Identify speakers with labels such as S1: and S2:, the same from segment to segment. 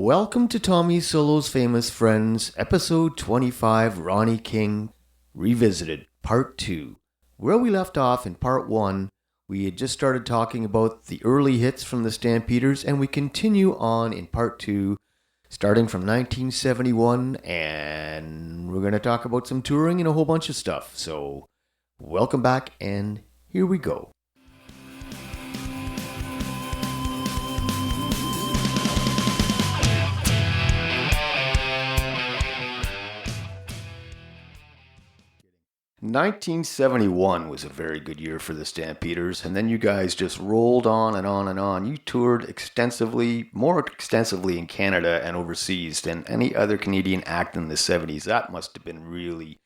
S1: Welcome to Tommy Solo's Famous Friends, episode 25, Ronnie King Revisited, part 2. Where we left off in part 1, we had just started talking about the early hits from the Stampeders, and we continue on in part 2, starting from 1971, and we're going to talk about some touring and a whole bunch of stuff. So, welcome back, and here we go. 1971 was a very good year for the Stampeders, and then you guys just rolled on and on and on. You toured extensively, more extensively in Canada and overseas than any other Canadian act in the 70s. That must have been really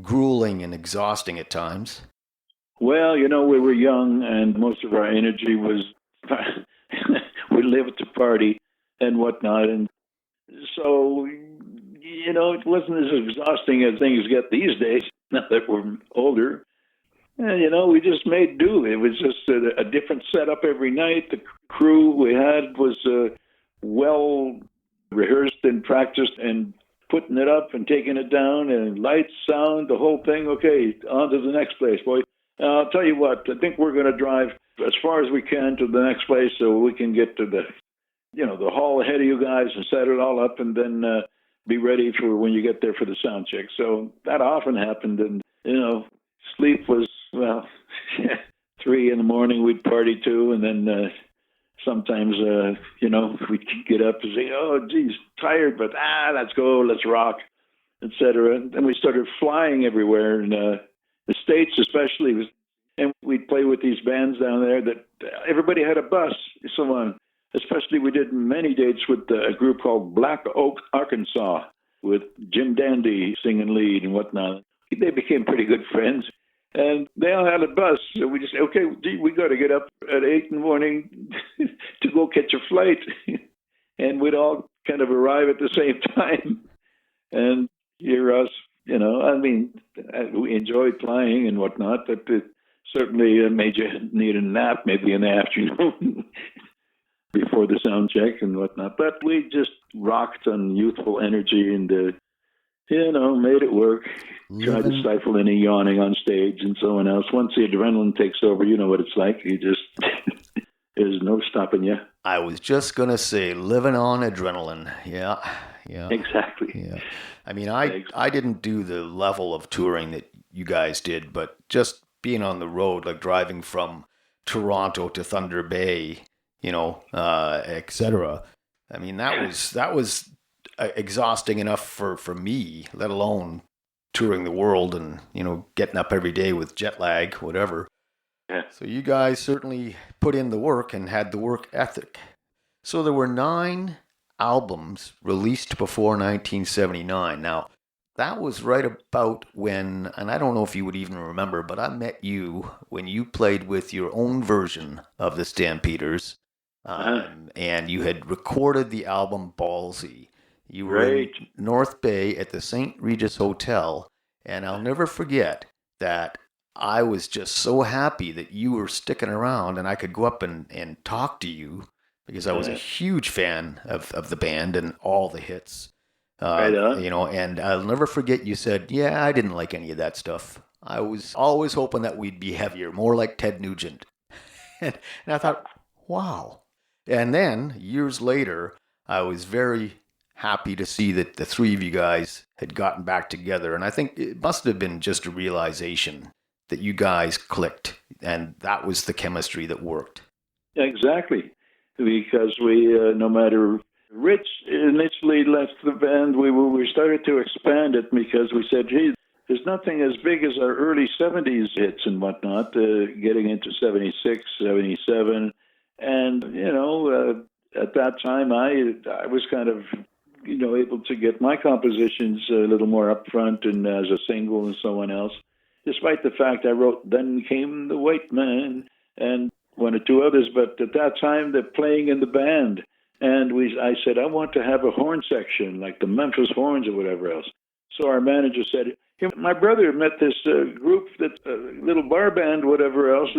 S1: grueling and exhausting at times.
S2: Well, we were young, and most of our energy was we lived to party and whatnot, and so it wasn't as exhausting as things get these days. Now that we're older, and we just made do. It was just a different setup every night. The crew we had was well rehearsed and practiced, and putting it up and taking it down, and lights, sound, the whole thing. Okay, on to the next place, boy. I'll tell you what. I think we're going to drive as far as we can to the next place, so we can get to the hall ahead of you guys and set it all up, and then be ready for when you get there for the sound check. So that often happened, and sleep was 3 a.m. we'd party too, and then sometimes we'd get up and say, "Oh, geez, tired, but let's go, let's rock," etc. And we started flying everywhere, and the States especially, and we'd play with these bands down there that everybody had a bus, so on. Especially we did many dates with a group called Black Oak, Arkansas, with Jim Dandy singing lead and whatnot. They became pretty good friends, and they all had a bus. So we just said, okay, we got to get up at 8 in to go catch a flight. And we'd all kind of arrive at the same time and hear us, we enjoyed flying and whatnot, but it certainly made you need a nap maybe in the afternoon. Before the sound check and whatnot. But we just rocked on youthful energy and, made it work. Tried to stifle any yawning on stage and so on else. Once the adrenaline takes over, you know what it's like. You just, there's no stopping you.
S1: I was just going to say, living on adrenaline. Yeah.
S2: Exactly.
S1: Yeah. I mean, I didn't do the level of touring that you guys did, but just being on the road, like driving from Toronto to Thunder Bay, etc. I mean, that was exhausting enough for me, let alone touring the world and, getting up every day with jet lag, whatever.
S2: Yeah.
S1: So you guys certainly put in the work and had the work ethic. So there were 9 albums released before 1979. Now, that was right about when, and I don't know if you would even remember, but I met you when you played with your own version of the Stampeders. And you had recorded the album Ballsy. You were in North Bay at the St. Regis Hotel, and I'll never forget that I was just so happy that you were sticking around and I could go up and talk to you because I was a huge fan of the band and all the hits.
S2: Right on.
S1: And I'll never forget you said, yeah, I didn't like any of that stuff. I was always hoping that we'd be heavier, more like Ted Nugent. and I thought, wow. And then, years later, I was very happy to see that the 3 of you guys had gotten back together. And I think it must have been just a realization that you guys clicked, and that was the chemistry that worked.
S2: Exactly. Because we, no matter... Rich initially left the band, we started to expand it because we said, gee, there's nothing as big as our early 70s hits and whatnot, getting into 76, 77. And, at that time, I was kind of, able to get my compositions a little more upfront and as a single and so on else, despite the fact I wrote Then Came the White Man and 1 or 2 others. But at that time, they're playing in the band. And I said, I want to have a horn section, like the Memphis Horns or whatever else. So our manager said, hey, my brother met this group, that little bar band, whatever else.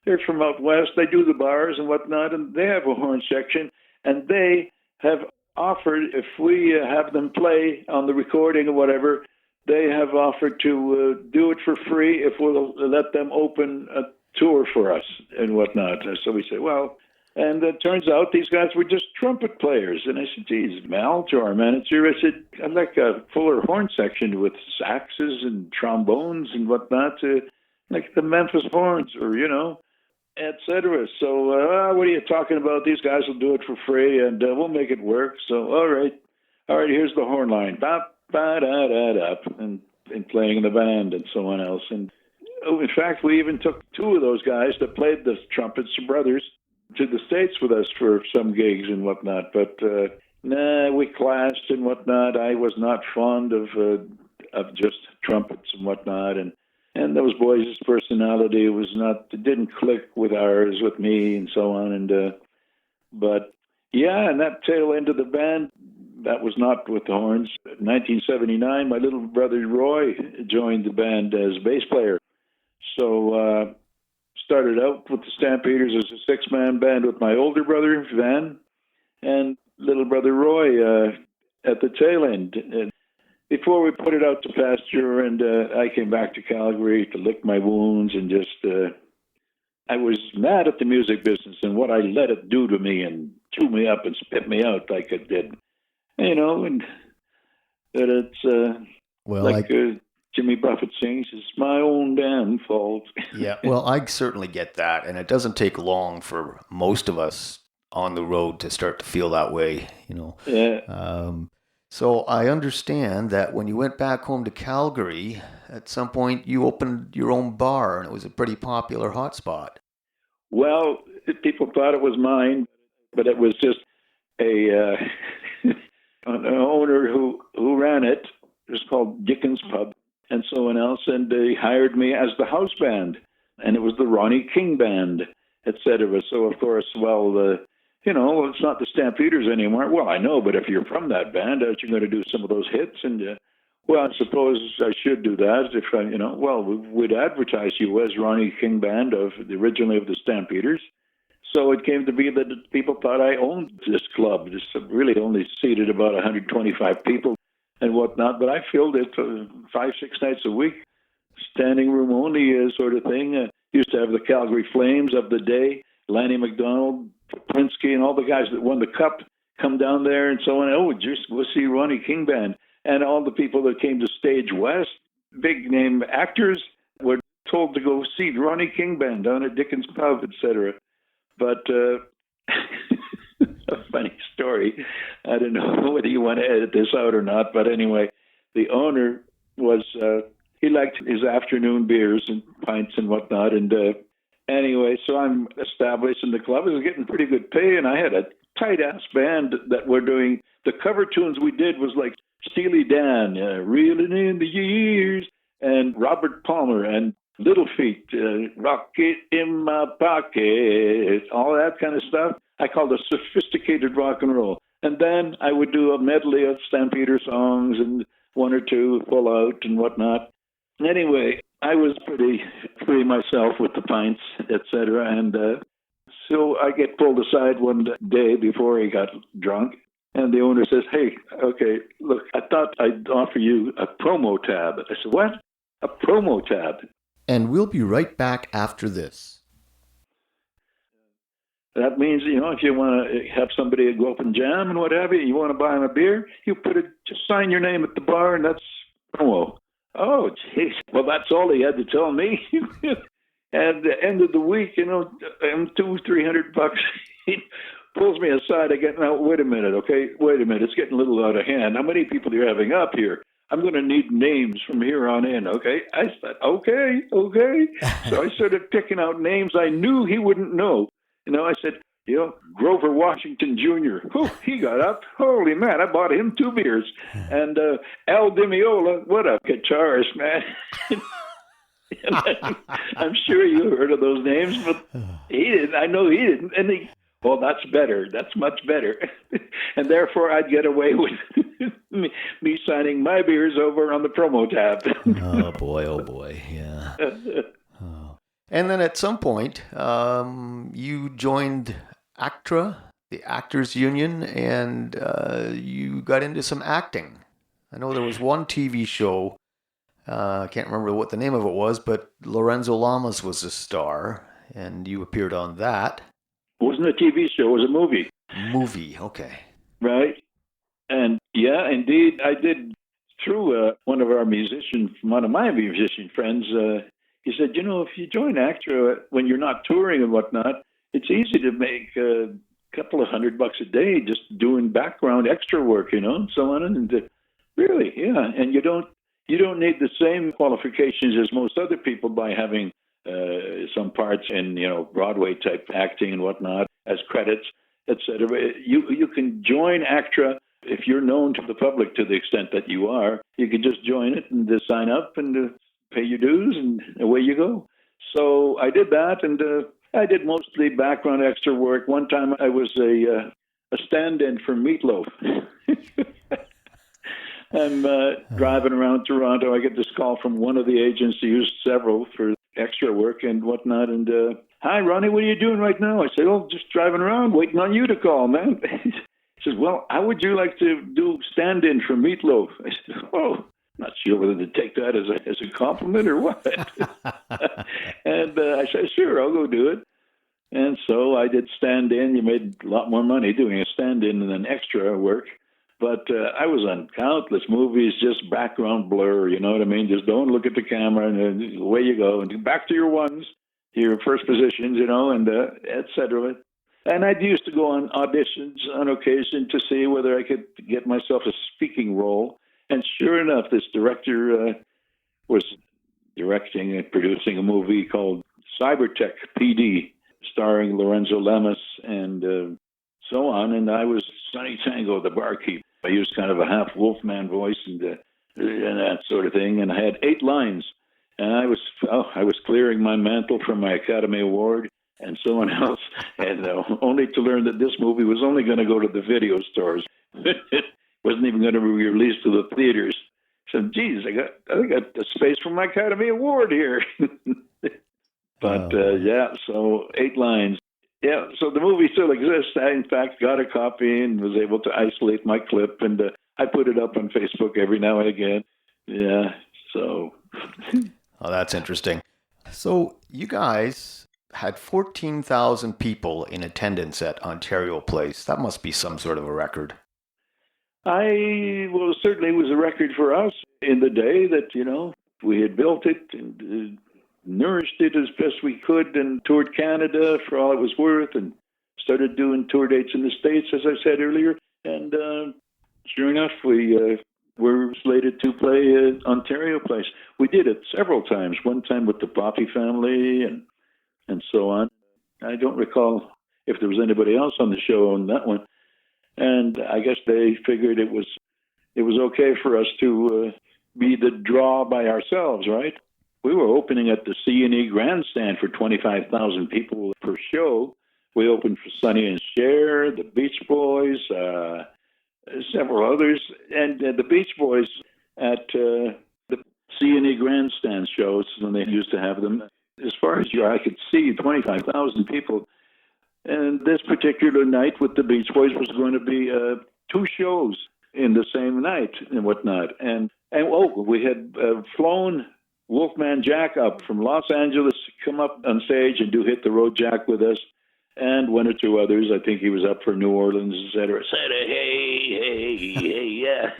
S2: They're from out west. They do the bars and whatnot, and they have a horn section, and they have offered, if we have them play on the recording or whatever, they have offered to do it for free if we'll let them open a tour for us and whatnot. So we say, well, and it turns out these guys were just trumpet players. And I said, geez, Mal, to our manager, I said, I'd like a fuller horn section with saxes and trombones and whatnot, like the Memphis Horns or, etc. So, what are you talking about? These guys will do it for free, and we'll make it work. So, all right, here's the horn line, bop, ba da da da, and playing in the band and so on else. And in fact, we even took two of those guys that played the trumpets, brothers, to the States with us for some gigs and whatnot. But we clashed and whatnot. I was not fond of just trumpets and whatnot, and those boys' personality it didn't click with ours, with me, and so on. And but yeah, and that tail end of the band, that was not with the horns. In 1979, my little brother Roy joined the band as bass player. So started out with the Stampeders as a six-man band with my older brother Van and little brother Roy at the tail end. And before we put it out to pasture, and I came back to Calgary to lick my wounds and just, I was mad at the music business and what I let it do to me and chew me up and spit me out like it did. And that it's Jimmy Buffett sings, it's my own damn fault.
S1: Yeah, well, I certainly get that. And it doesn't take long for most of us on the road to start to feel that way,
S2: Yeah.
S1: So I understand that when you went back home to Calgary, at some point you opened your own bar, and it was a pretty popular hotspot.
S2: Well, people thought it was mine, but it was just an owner who ran it. It was called Dickens Pub and so on else, and they hired me as the house band, and it was the Ronnie King band, etc. So, of course, it's not the Stampeders anymore. Well, I know, but if you're from that band, aren't you going to do some of those hits? And, I suppose I should do that. If we'd advertise you as Ronnie King Band originally of the Stampeders. So it came to be that people thought I owned this club. This really only seated about 125 people and whatnot, but I filled it 5-6 nights a week, standing room only sort of thing. Used to have the Calgary Flames of the day, Lanny McDonald, Plinsky, and all the guys that won the Cup come down there and so on. Oh, just go see Ronnie King Band. And all the people that came to Stage West, big name actors, were told to go see Ronnie King Band down at Dickens Pub, etc. But a funny story. I don't know whether you want to edit this out or not, but anyway, the owner was, he liked his afternoon beers and pints and whatnot. And anyway, so I'm established in the club. I was getting pretty good pay, and I had a tight-ass band that were doing, the cover tunes we did was like Steely Dan, Reeling in the Years, and Robert Palmer, and Little Feat, Rocket in My Pocket, all that kind of stuff. I called it sophisticated rock and roll. And then I would do a medley of Stampeder songs and one or two Full Out and whatnot. Anyway, I was pretty free myself with the pints, etc. And so I get pulled aside one day before he got drunk. And the owner says, hey, okay, look, I thought I'd offer you a promo tab. I said, what? A promo tab?
S1: And we'll be right back after this.
S2: That means, if you want to have somebody go up and jam and what have you, you want to buy them a beer, you just sign your name at the bar, and that's promo. Oh, jeez. Well, that's all he had to tell me. And at the end of the week, I'm $200-300. He pulls me aside. I get, now, wait a minute, okay? Wait a minute. It's getting a little out of hand. How many people are you having up here? I'm going to need names from here on in, okay? I said, okay. So I started picking out names I knew he wouldn't know. I said, Grover Washington Jr. Oh, he got up. Holy man, I bought him 2 beers. And Al Di Meola, what a guitarist, man. I'm sure you heard of those names, but he didn't. I know he didn't. And well, that's better. That's much better. And therefore, I'd get away with me signing my beers over on the promo tab.
S1: Oh, boy. Yeah. Oh. And then at some point, you joined ACTRA, the Actors Union, and you got into some acting. I know there was one TV show. I can't remember what the name of it was, but Lorenzo Lamas was a star, and you appeared on that.
S2: It wasn't a TV show, it was a movie.
S1: Movie, okay.
S2: Right. And yeah, indeed, I did through one of my musician friends. He said, if you join ACTRA when you're not touring and whatnot, it's easy to make a couple of $100 a day just doing background extra work, and so on. And really, yeah. And you don't need the same qualifications as most other people by having some parts in Broadway type acting and whatnot as credits, etc. You can join ACTRA if you're known to the public to the extent that you are. You can just join it and sign up and pay your dues, and away you go. So I did that, and I did mostly background extra work. One time I was a stand-in for Meatloaf. I'm driving around Toronto. I get this call from one of the agents who used several for extra work and whatnot. And, hi, Ronnie, what are you doing right now? I said, oh, just driving around, waiting on you to call, man. He says, well, how would you like to do stand-in for Meatloaf? I said, oh, not sure whether to take that as a compliment or what. And I said, sure, I'll go do it. And so I did stand-in. You made a lot more money doing a stand-in than extra work. But I was on countless movies, just background blur, you know what I mean? Just don't look at the camera, and away you go. And back to your ones, your first positions, and et cetera. And I used to go on auditions on occasion to see whether I could get myself a speaking role. And sure enough, this director was directing and producing a movie called Cybertech PD, starring Lorenzo Lamas and so on. And I was Sonny Tango, the barkeep. I used kind of a half Wolfman voice and that sort of thing. And I had 8 lines. And I was clearing my mantle from my Academy Award and so on else. And only to learn that this movie was only going to go to the video stores. It wasn't even going to be released to the theaters. So, geez, I got the space for my Academy Award here. But, yeah, so 8 lines. Yeah, so the movie still exists. I, in fact, got a copy and was able to isolate my clip, and I put it up on Facebook every now and again. Yeah, so.
S1: Oh, that's interesting. So you guys had 14,000 people in attendance at Ontario Place. That must be some sort of a record.
S2: Certainly it was a record for us in the day that, we had built it and nourished it as best we could and toured Canada for all it was worth and started doing tour dates in the States, as I said earlier. And sure enough, we were slated to play at Ontario Place. We did it several times, one time with the Poppy family and so on. I don't recall if there was anybody else on the show on that one. And I guess they figured it was okay for us to be the draw by ourselves, right? We were opening at the C&E Grandstand for 25,000 people per show. We opened for Sonny and Cher, the Beach Boys, several others. And the Beach Boys at the C&E Grandstand shows, when they used to have them, as far as your eye could see, 25,000 people. And this particular night with the Beach Boys was going to be 2 shows in the same night and whatnot. And we had flown Wolfman Jack up from Los Angeles to come up on stage and do Hit the Road Jack with us, and 1 or 2 others. I think he was up for New Orleans, et cetera. Hey, yeah.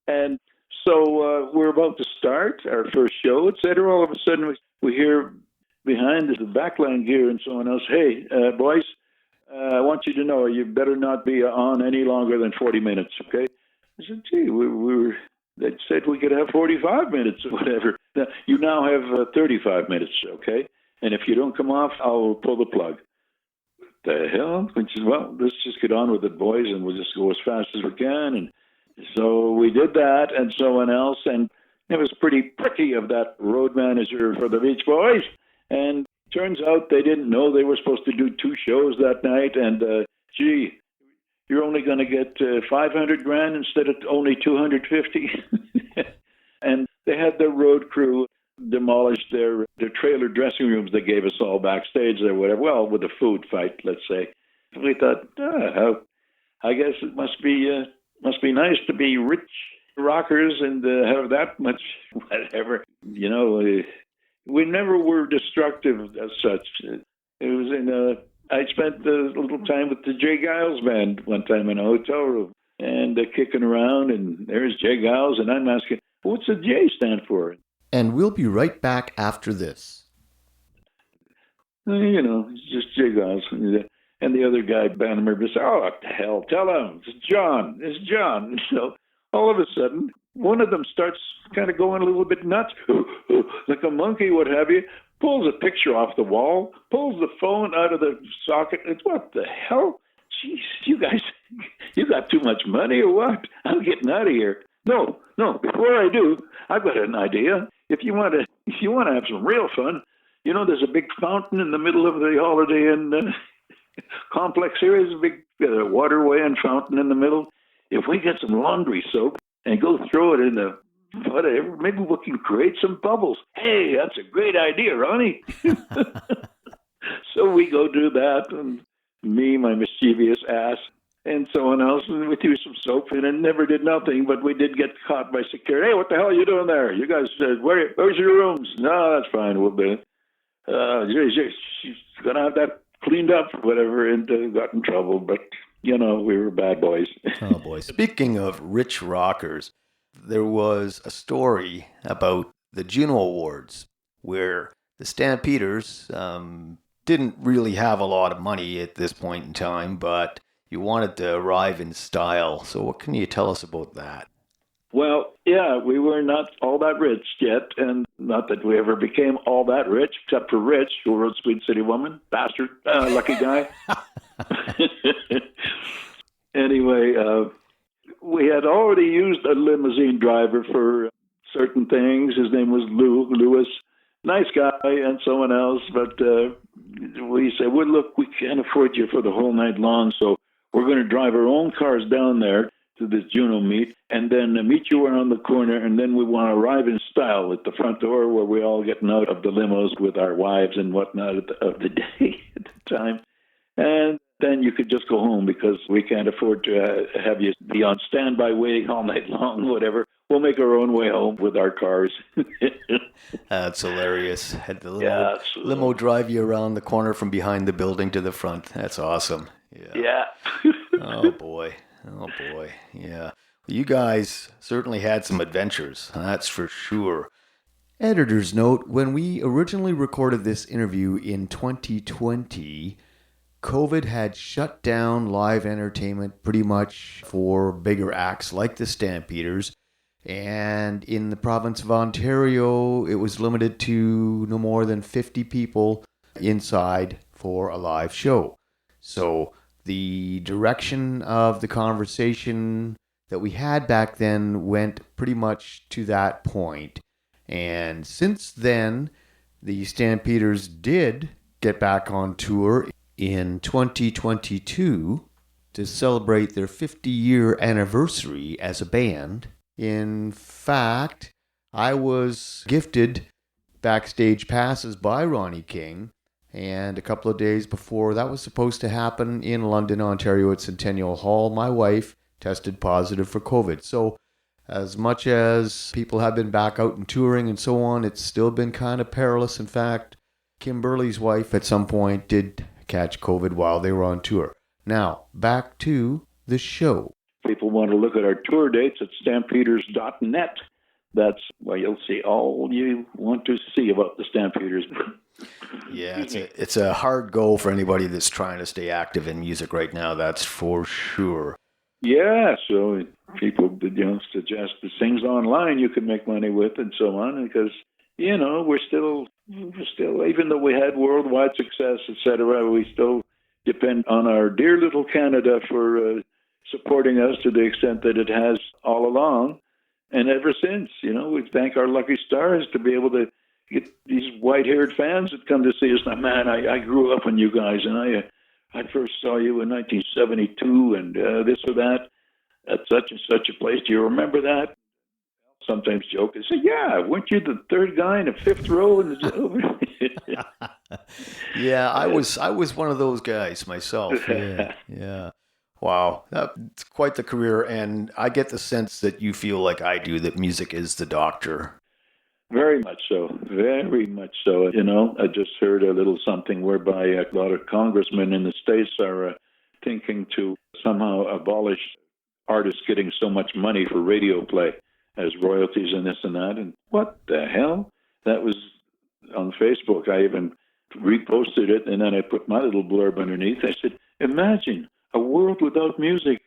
S2: And so we're about to start our first show, et cetera. All of a sudden we hear behind the backline gear and so on else, hey, boys, I want you to know you better not be on any longer than 40 minutes, okay? I said, gee, they said we could have 45 minutes or whatever. Now, you now have 35 minutes, okay? And if you don't come off, I'll pull the plug. The hell? We said, well, let's just get on with it, boys, and we'll just go as fast as we can. And so we did that and so on else. And it was pretty pricky of that road manager for the Beach Boys. And turns out they didn't know they were supposed to do 2 shows that night. And, gee, you're only going to get $500,000 instead of only $250,000. And they had their road crew demolish their trailer dressing rooms they gave us all backstage or whatever. Well, with a food fight, let's say. we thought, I guess it must be nice to be rich rockers and have that much whatever. We never were destructive as such. It was I spent a little time with the Jay Giles band one time in a hotel room and kicking around, and there's Jay Giles, and I'm asking, what's the J stand for?
S1: And we'll be right back after this.
S2: It's just Jay Giles. And the other guy, band member, said, oh, what the hell, tell him, it's John. So all of a sudden, one of them starts kind of going a little bit nuts, like a monkey, what have you, pulls a picture off the wall, pulls the phone out of the socket. It's what the hell? Jeez, you guys, you got too much money or what? I'm getting out of here. No, before I do, I've got an idea. If you want to have some real fun, there's a big fountain in the middle of the Holiday Inn complex here. There's a big waterway and fountain in the middle. If we get some laundry soap and go throw it in the whatever, maybe we can create some bubbles. Hey, that's a great idea, Ronnie. So we go do that, and me, my mischievous ass, and someone else, and we threw some soap in and never did nothing, but we did get caught by security. Hey, what the hell are you doing there? You guys, where's your rooms? No, that's fine, we'll do it. She's going to have that cleaned up or whatever, and got in trouble, but, we were bad boys.
S1: Oh, boy. Speaking of rich rockers, there was a story about the Juno Awards where the Stampeders didn't really have a lot of money at this point in time, but you wanted to arrive in style. So what can you tell us about that?
S2: Well, yeah, we were not all that rich yet, and not that we ever became all that rich, except for Rich, who wrote Sweet City Woman. Bastard. Lucky guy. Anyway, we had already used a limousine driver for certain things. His name was Lewis. Nice guy, and someone else, but we said, well, look, we can't afford you for the whole night long, so we're going to drive our own cars down there to this Juno meet, and then meet you around the corner, and then we want to arrive in style at the front door where we're all getting out of the limos with our wives and whatnot of the day at the time. And then you could just go home because we can't afford to have you be on standby waiting all night long, whatever. We'll make our own way home with our cars.
S1: That's hilarious. Had the
S2: Yeah,
S1: limo drive you around the corner from behind the building to the front. That's awesome.
S2: Yeah.
S1: Oh, boy. Yeah. Well, you guys certainly had some adventures. That's for sure. Editor's note, when we originally recorded this interview in 2020, COVID had shut down live entertainment pretty much for bigger acts like the Stampeders. And in the province of Ontario, it was limited to no more than 50 people inside for a live show. So the direction of the conversation that we had back then went pretty much to that point. And since then, the Stampeders did get back on tour in 2022 to celebrate their 50-year anniversary as a band. In fact, I was gifted backstage passes by Ronnie King, and a couple of days before that was supposed to happen in London, Ontario at Centennial Hall, my wife tested positive for COVID. So as much as people have been back out and touring and so on, it's still been kind of perilous. In fact, Kim Berly's wife at some point did catch COVID while they were on tour. Now, back to the show.
S2: People want to look at our tour dates at Stampeders.net. That's where you'll see all you want to see about the Stampeders.
S1: Yeah, it's a hard go for anybody that's trying to stay active in music right now, that's for sure.
S2: Yeah, so people suggest the things online you can make money with and so on, because, we're still, even though we had worldwide success, etc., we still depend on our dear little Canada for supporting us to the extent that it has all along. And ever since, we thank our lucky stars to be able to get these white-haired fans that come to see us. Now, man, I grew up on you guys, and I first saw you in 1972, and this or that at such and such a place. Do you remember that? Sometimes joke and say, yeah, weren't you the third guy in the fifth row?
S1: Yeah, I was one of those guys myself. Yeah, yeah. Wow, that's quite the career, and I get the sense that you feel like I do that music is the doctor.
S2: Very much so. Very much so. I just heard a little something whereby a lot of congressmen in the States are thinking to somehow abolish artists getting so much money for radio play as royalties and this and that. And what the hell? That was on Facebook. I even reposted it, and then I put my little blurb underneath. I said, imagine a world without music.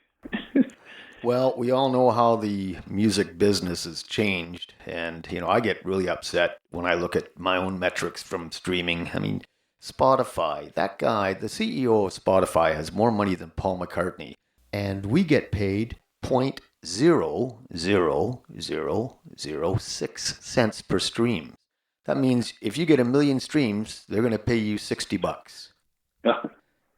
S1: Well, we all know how the music business has changed, and I get really upset when I look at my own metrics from streaming. I mean, Spotify, that guy, the CEO of Spotify has more money than Paul McCartney, and we get paid 0.00006 per stream. That means if you get 1 million streams, they're going to pay you $60.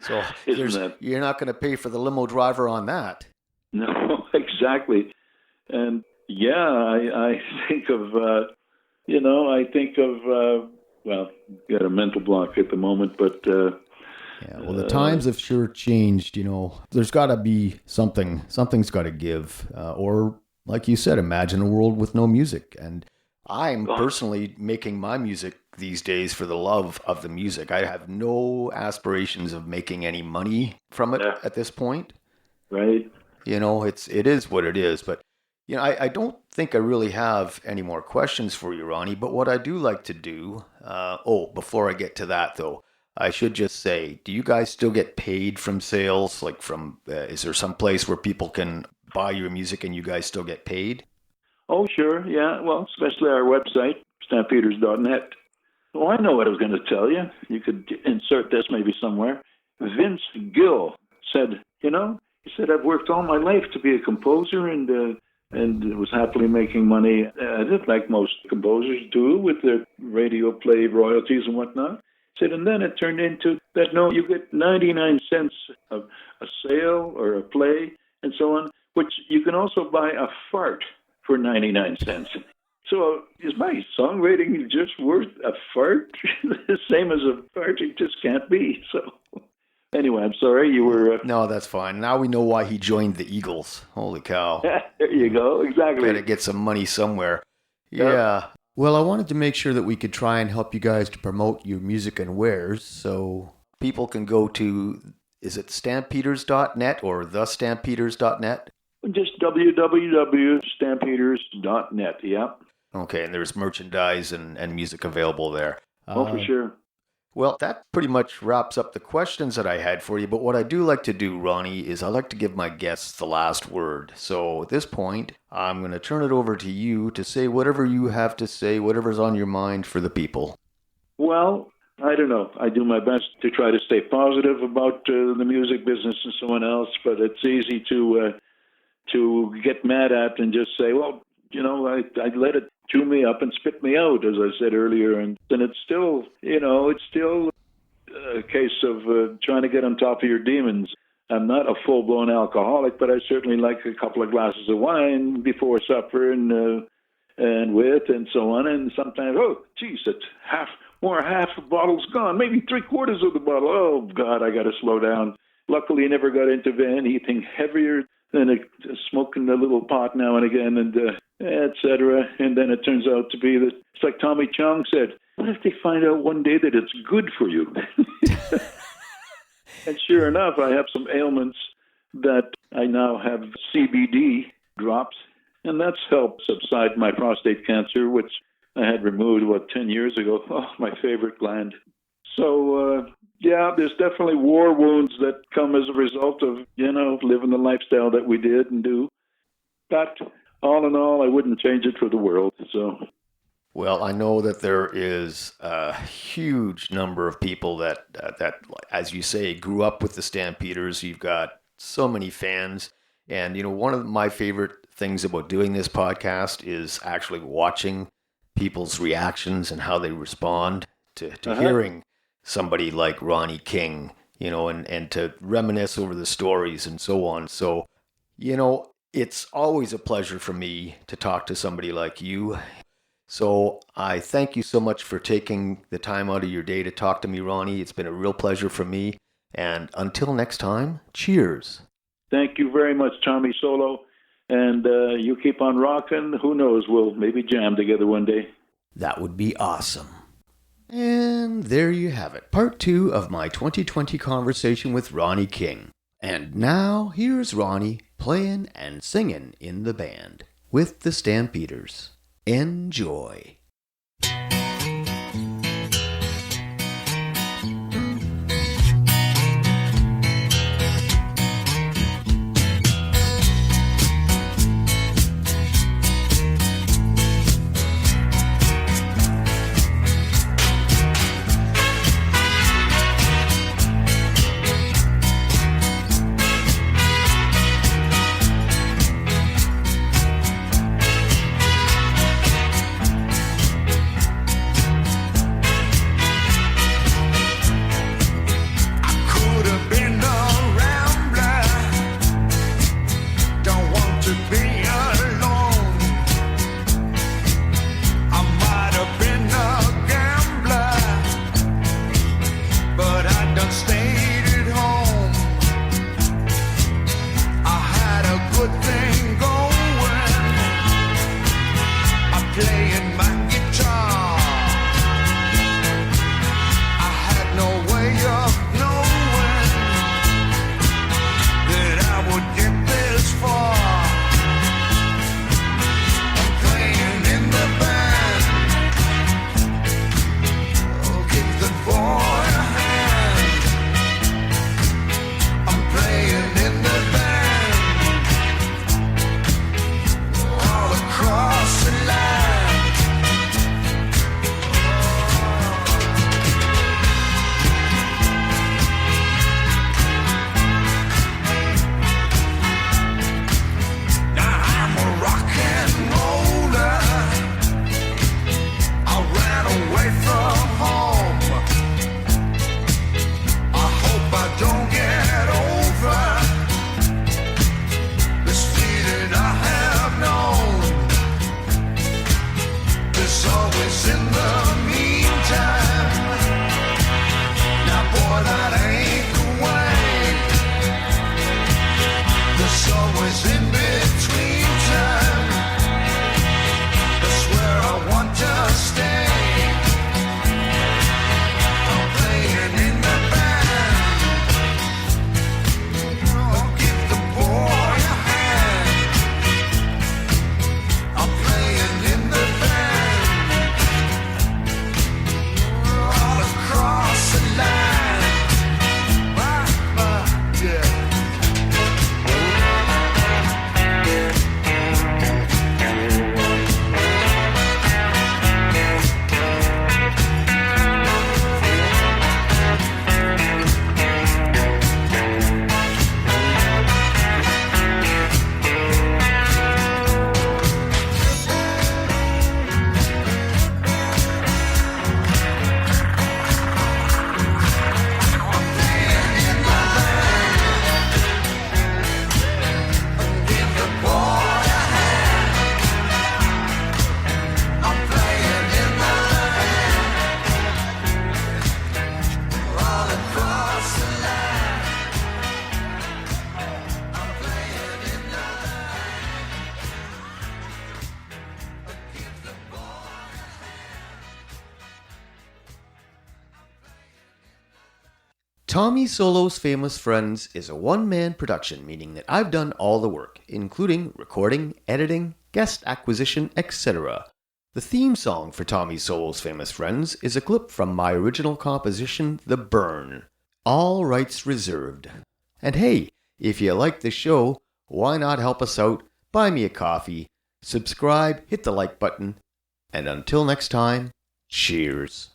S1: So you're not going to pay for the limo driver on that.
S2: No, exactly. And yeah, I think of, well, got a mental block at the moment, but.
S1: Yeah, well, the times have sure changed, There's got to be something. Something's got to give. Or, like you said, imagine a world with no music. And I'm personally making my music these days for the love of the music. I have no aspirations of making any money from it at this point.
S2: Right.
S1: It is what it is. But, I don't think I really have any more questions for you, Ronnie. But what I do like to do, before I get to that, though, I should just say, do you guys still get paid from sales? Like is there some place where people can buy your music and you guys still get paid?
S2: Oh, sure. Yeah. Well, especially our website, Stampeders.net. Oh, I know what I was going to tell you. You could insert this maybe somewhere. Vince Gill said, he said, I've worked all my life to be a composer and was happily making money at it, like most composers do with their radio play royalties and whatnot. He said, and then it turned into that, no, you get 99 cents of a sale or a play and so on, which you can also buy a fart for 99 cents. So is my songwriting just worth a fart? The same as a fart, it just can't be. So anyway, I'm sorry, you were...
S1: No, that's fine. Now we know why he joined the Eagles. Holy cow.
S2: There you go, exactly.
S1: Got to get some money somewhere. Yeah. Well, I wanted to make sure that we could try and help you guys to promote your music and wares, so people can go to, is it Stampeders.net or thestampeders.net?
S2: Just www.stampeders.net, yeah.
S1: Okay, and there's merchandise and music available there.
S2: Oh, for sure.
S1: Well, that pretty much wraps up the questions that I had for you. But what I do like to do, Ronnie, is I like to give my guests the last word. So at this point, I'm going to turn it over to you to say whatever you have to say, whatever's on your mind for the people.
S2: Well, I don't know. I do my best to try to stay positive about the music business and so on else, but it's easy to get mad at and just say, well, I let it chew me up and spit me out, as I said earlier, and it's still, a case of trying to get on top of your demons. I'm not a full-blown alcoholic, but I certainly like a couple of glasses of wine before supper and with and so on. And sometimes, it's half a bottle's gone, maybe 3/4 of the bottle. Oh God, I got to slow down. Luckily, I never got into anything heavier than smoking a little pot now and again, and etc. And then it turns out to be that it's like Tommy Chong said, what if they find out one day that it's good for you? And sure enough, I have some ailments that I now have CBD drops, and that's helped subside my prostate cancer, which I had removed, 10 years ago. Oh, my favorite gland. So, there's definitely war wounds that come as a result of, living the lifestyle that we did and do. But all in all, I wouldn't change it for the world. So,
S1: well, I know that there is a huge number of people that, as you say, grew up with the Stampeders. You've got so many fans. And, one of my favorite things about doing this podcast is actually watching people's reactions and how they respond to hearing somebody like Ronnie King, and to reminisce over the stories and so on. So, it's always a pleasure for me to talk to somebody like you. So I thank you so much for taking the time out of your day to talk to me, Ronnie. It's been a real pleasure for me. And until next time, cheers.
S2: Thank you very much, Tommy Solo. And you keep on rocking. Who knows? We'll maybe jam together one day.
S1: That would be awesome. And there you have it, part 2 of my 2020 conversation with Ronnie King. And now here's Ronnie playing and singing in the band with the Stampeders. Enjoy. Tommy Solo's Famous Friends is a one-man production, meaning that I've done all the work, including recording, editing, guest acquisition, etc. The theme song for Tommy Solo's Famous Friends is a clip from my original composition, The Burn. All rights reserved. And hey, if you like the show, why not help us out, buy me a coffee, subscribe, hit the like button, and until next time, cheers.